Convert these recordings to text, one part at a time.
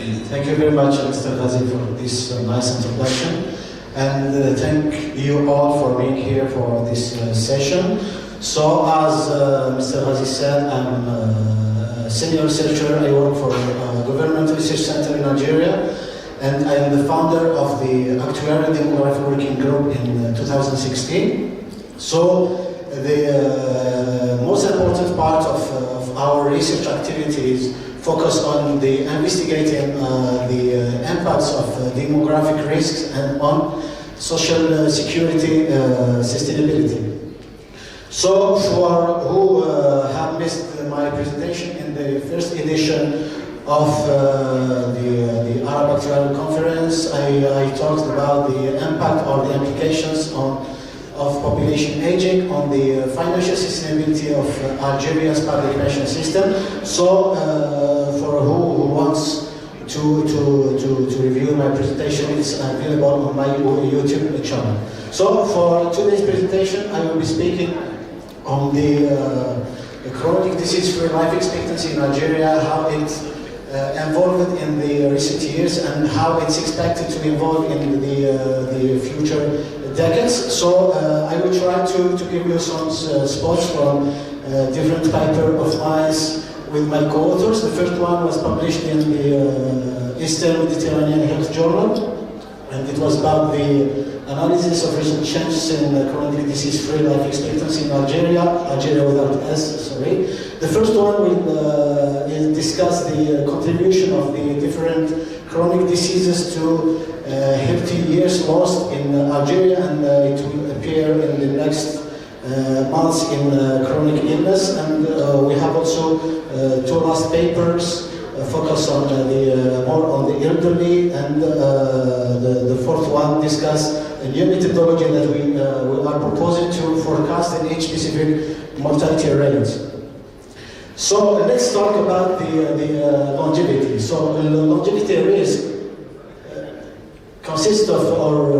Thank you very much, Mr. Ghazi, for this nice introduction. And thank you all for being here for this session. So, as Mr. Ghazi said, I'm a senior researcher. I work for Government Research Center in Nigeria, and I am the founder of the Actuarial Demographic Working Group in 2016. So, the most important part of our research activities focus on the investigating the impacts of demographic risks and on social security sustainability. So for who have missed my presentation in the first edition of the Arab Actuarial Conference, I talked about the impact or the implications of population aging on the financial sustainability of Algeria's public pension system. So, for who wants to review my presentation, it's available on my YouTube channel. So, for today's presentation, I will be speaking on the chronic disease-free life expectancy in Algeria, how it evolved in the recent years, and how it's expected to evolve in the future decades. So I will try to give you some spots from different paper of mine with my co-authors. The first one was published in the Eastern Mediterranean Health Journal, and it was about the analysis of recent changes in chronically disease-free life expectancy in Algeria without S, sorry. The first one will discuss the contribution of the different chronic diseases to healthy years lost in Algeria, and it will appear in the next months in chronic illness. And we have also two last papers focus on more on the elderly, and the fourth one discuss a new methodology that we are proposing to forecast in each specific mortality rate. So let's talk about the longevity. So the longevity risk consists of or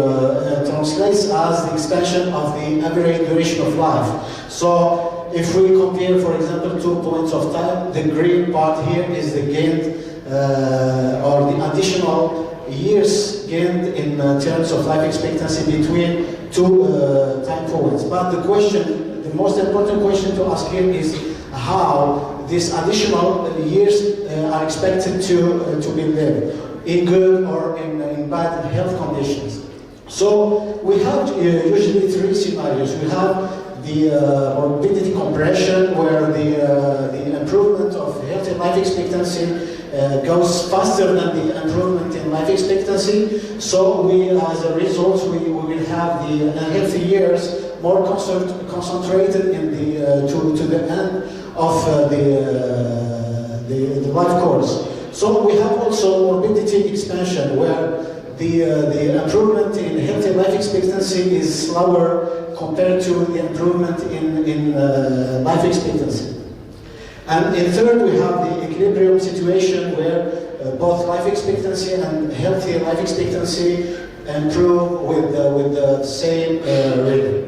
translates as the expansion of the average duration of life. So if we compare, for example, 2 points of time, the green part here is the gained or the additional years gained in terms of life expectancy between two time points. But the question, the most important question to ask here is how these additional years are expected to be lived, in good or in bad health conditions. So we have usually three scenarios. We have the morbidity compression, where the improvement of healthy life expectancy goes faster than the improvement in life expectancy. So we, as a result, we will have the healthy years more concentrated in the to the end of the life course. So we have also morbidity expansion, where the improvement in healthy life expectancy is slower compared to the improvement in life expectancy. And in third, we have the equilibrium situation, where both life expectancy and healthy life expectancy improve with the same rhythm.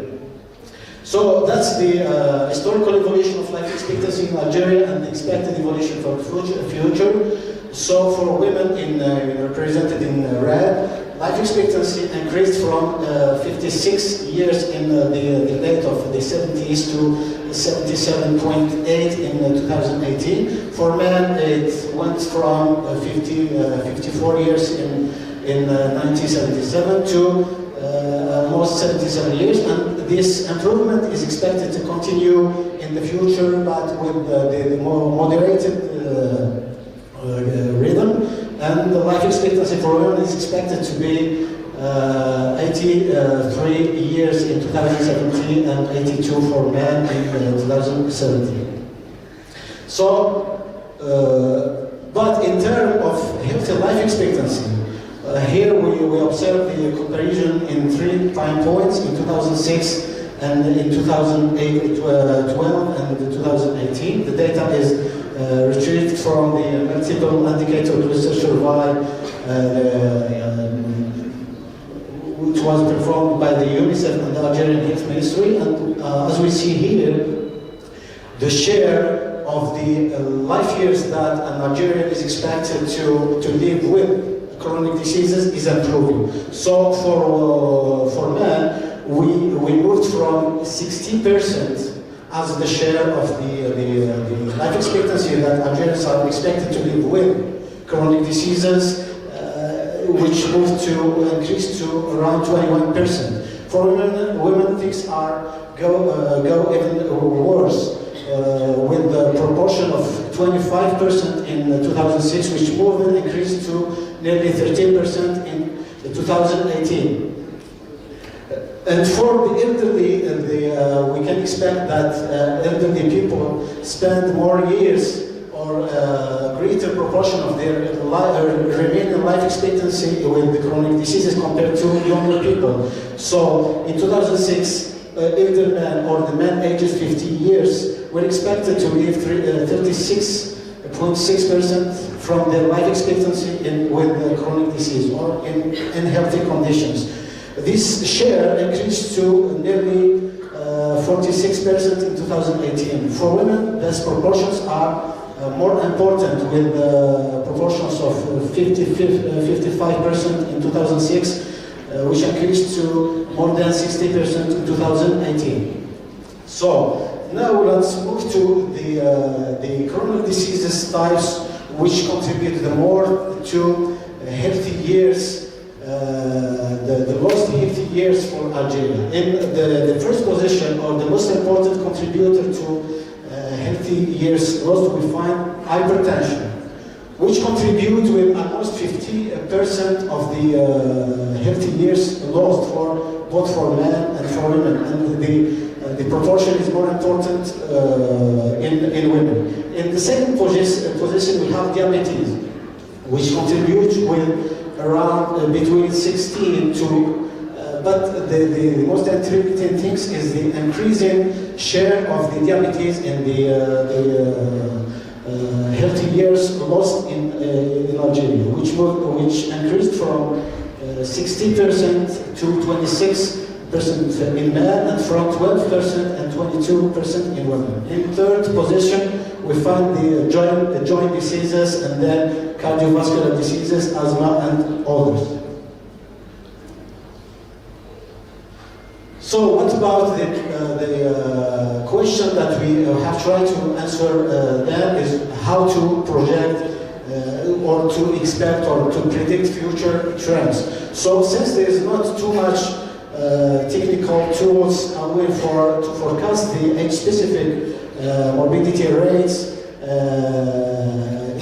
So that's the historical evolution of life expectancy in Algeria and the expected evolution for the future. So for women represented in red, life expectancy increased from 56 years in the late of the 70s to 77.8 in 2018. For men, it went from 54 years in 1977 to almost 77 years, and this improvement is expected to continue in the future, but with the more moderated rhythm. And the life expectancy for women is expected to be 83 years in 2017 and 82 for men in 2017. So, but in terms of healthy life expectancy, here we observe the comparison in 3 time points, in 2006 and in 2012 and 2018. The data is retrieved from the multiple indicator research survey, which was performed by the UNICEF and the Algerian Health Ministry. And as we see here, the share of the life years that an Algerian is expected to live with chronic diseases is improving. So for men, we moved from 60% as the share of the life expectancy that Algerians are expected to live with chronic diseases, which moved to increase to around 21%. For women things go even worse, with the proportion of 25% in 2006, which moved and increased to nearly 13% in 2018. And for the elderly, we can expect that elderly people spend more years or a greater proportion of their remaining life expectancy with the chronic diseases compared to younger people. So in 2006, elder men or the men ages 50 years were expected to live 36.6% from their life expectancy with chronic disease or in healthy conditions. This share increased to nearly 46% in 2018. For women, these proportions are more important, with proportions of 55% in 2006, which increased to more than 60% in 2018. So now let's move to the chronic diseases types which contribute the more to healthy years, the most healthy years for Algeria. In the first position, or the most important contributor to healthy years lost, we find hypertension, which contribute with almost 50% of the healthy years lost for both for men and for women, and the proportion is more important in women. In the second position we have diabetes, which contributes with around between 16 to but the most intriguing thing is the increasing share of the diabetes in the healthy years lost in Algeria, which increased from 60% to 26% in men, and from 12% and 22% in women. In third position, we find the joint diseases, and then cardiovascular diseases, asthma, and others. So what about the question that we have tried to answer then is how to project or to expect or to predict future trends. So since there is not too much technical tools to forecast the age-specific morbidity rates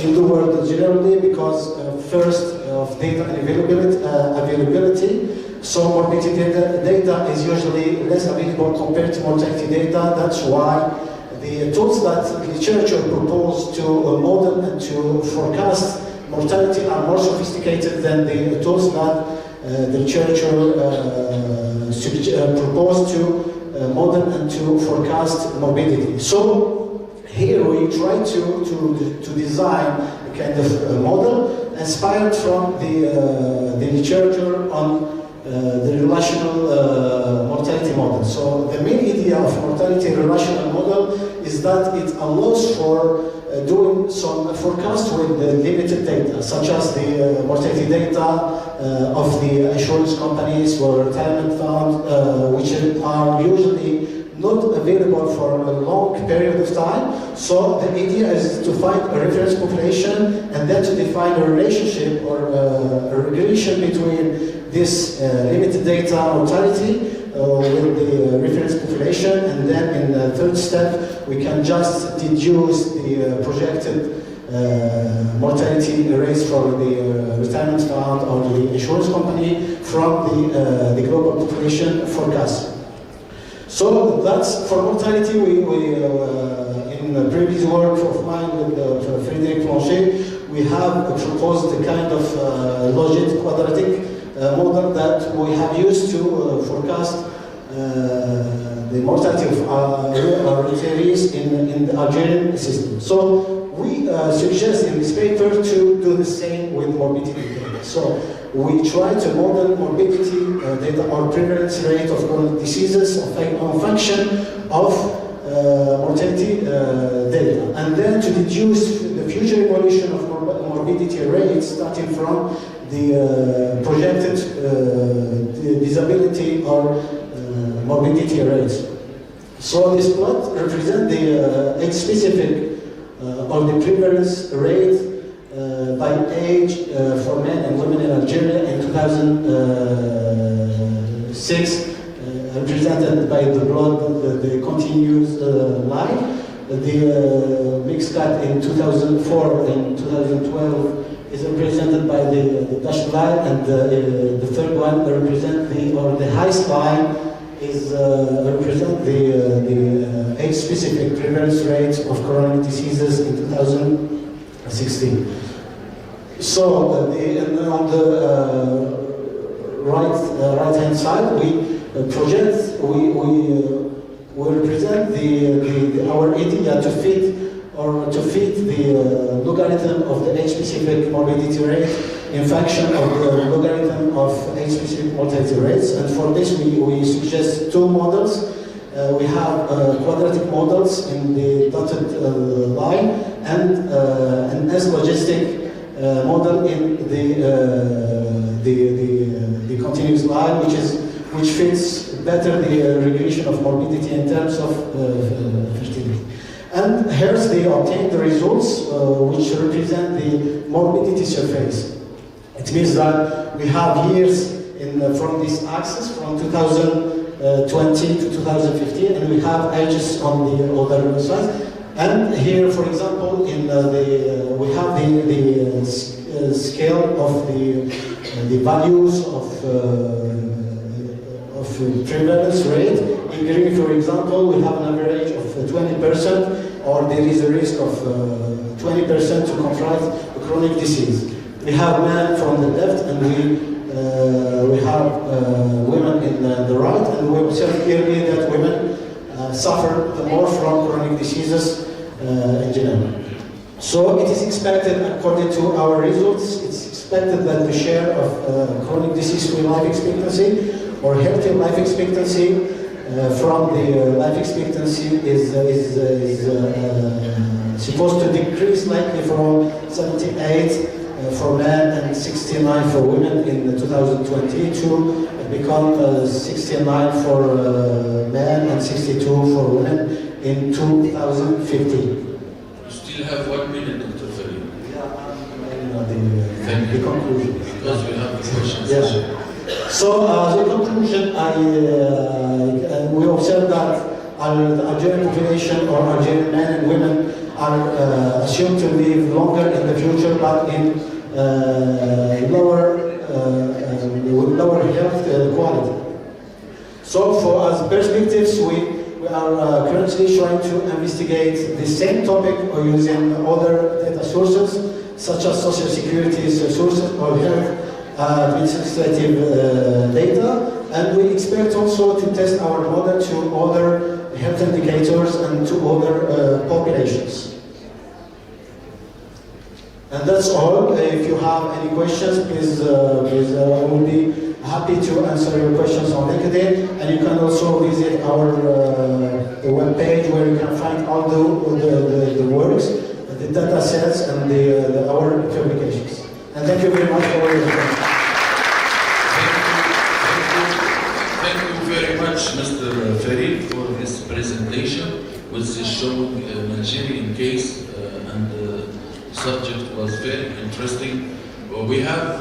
in the world generally, because first of data availability, so morbidity data is usually less available compared to mortality data. That's why the tools that the literature proposed to model and to forecast mortality are more sophisticated than the tools that the literature proposed to model and to forecast morbidity. So here we try to design a kind of model inspired from the literature on the relational mortality model. So the main idea of mortality relational model is that it allows for doing some forecast with limited data, such as the mortality data of the insurance companies or retirement funds, which are usually not available for a long period of time. So the idea is to find a reference population and then to define a relationship or a regression between this limited data mortality with the reference population, and then in the third step we can just deduce the projected mortality rates for the retirement fund or the insurance company from the global population forecast. So that's for mortality. We in the previous work of mine with Farid FLICI, we have proposed a kind of logit quadratic model that we have used to forecast the mortality of retirees in the Algerian system. So we suggest in this paper to do the same with morbidity data. So we try to model morbidity data or prevalence rate of chronic diseases on function of mortality data, and then to deduce the future evolution of morbidity rates starting from the projected disability or morbidity rates. So this plot represents the age-specific or the prevalence rate by age for men and women in Algeria in 2006, represented by the blood, the continuous line. The mixed cut in 2004 and 2012 is represented by the dashed line, and the third one represents the highest line is represent the age-specific prevalence rates of chronic diseases in 2016. So on the right-hand side, we project, we represent our idea to fit the logarithm of the age-specific morbidity rate in function of the logarithm of age-specific mortality rates. And for this, we suggest two models. We have quadratic models in the dotted line and an S-logistic model in the continuous line, which fits better the regulation of morbidity in terms of fertility. And here's they obtained the results which represent the morbidity surface. It means that we have years from this axis from 2020 to 2015, and we have ages on the other side. And here, for example, we have the scale of the values of prevalence rate. In green, for example, we have an average of 20%, or there is a risk of 20% to contract a chronic disease. We have men from the left, and we have women in the right, and we observe clearly that women suffer the more from chronic diseases in general. So it is expected, according to our results, it's expected that the share of chronic disease-free life expectancy or healthy life expectancy from the life expectancy is supposed to decrease slightly from 78 for men and 69 for women in 2020 to become 69 for men and 62 for women in 2050. You still have 1 minute, Dr. Farid. Yeah, the conclusion. Because we have the questions. Yeah. So the conclusion, we observe that the Algerian population or Algerian men and women are assumed to live longer in the future, but in lower health quality. So for as perspectives, we are currently trying to investigate the same topic or using other data sources, such as social security sources or health administrative data, and we expect also to test our model to other health indicators and to other populations. And that's all. If you have any questions, please, I will be happy to answer your questions on LinkedIn, and you can also visit our web page where you can find all the works, the data sets, and our publications. And thank you very much for your attention. Thank you very much, Mr. Farid, for this presentation, which is showing a Nigerian case, and the subject was very interesting. We have